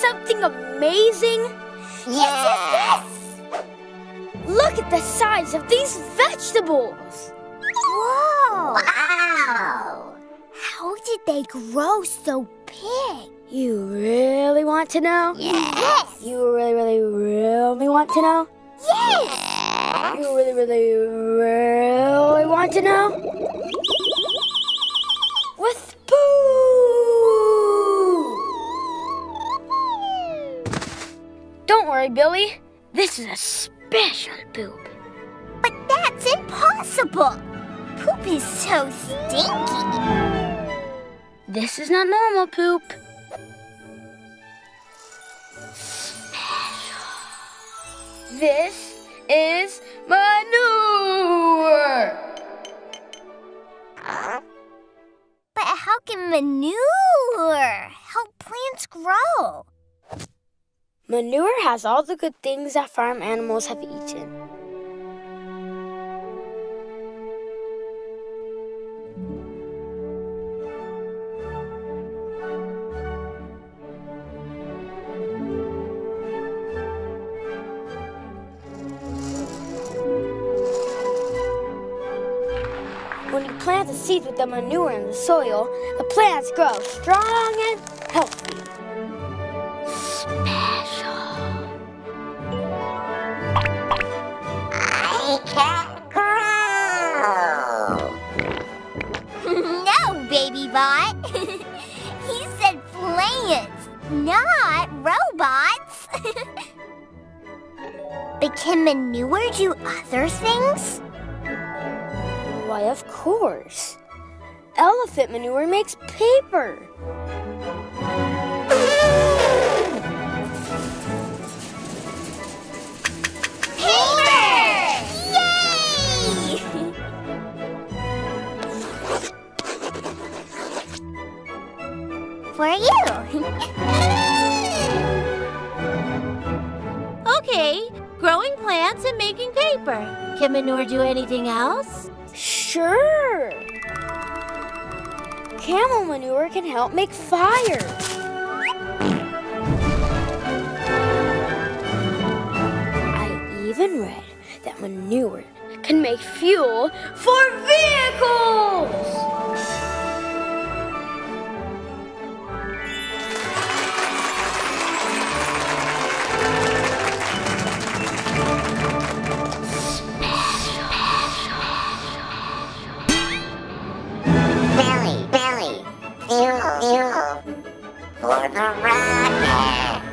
something amazing? Yes! Look at the size of these vegetables! Whoa! Wow! How did they grow so big? You really want to know? Yes! You really want to know? Yes! You really want to know? With Pooh! Don't worry, Billy. This is a special poop. But that's impossible! Poop is so stinky. This is not normal poop. This is manure! But how can manure help plants grow? Manure has all the good things that farm animals have eaten. When you plant the seeds with the manure in the soil, the plants grow strong and healthy. Special. I can't grow. No, baby bot. He said plants, not robots. But can manure do other things? Why, of course. Elephant manure makes paper. Paper! Yay! For you. Okay, growing plants and making paper. Can manure do anything else? Sure. Camel manure can help make fire. I even read that manure can make fuel for vehicles. Billy, fuel for the rocket.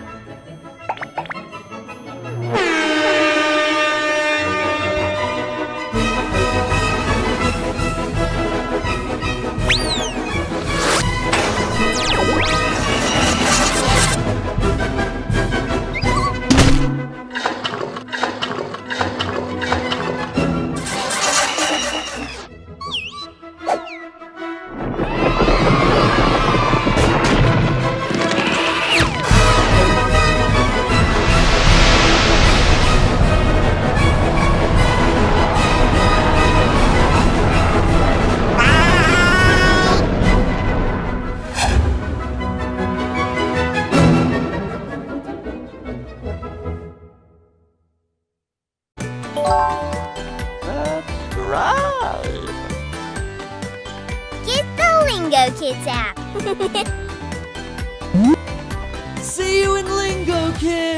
Get the Lingokids app. See you in Lingokids!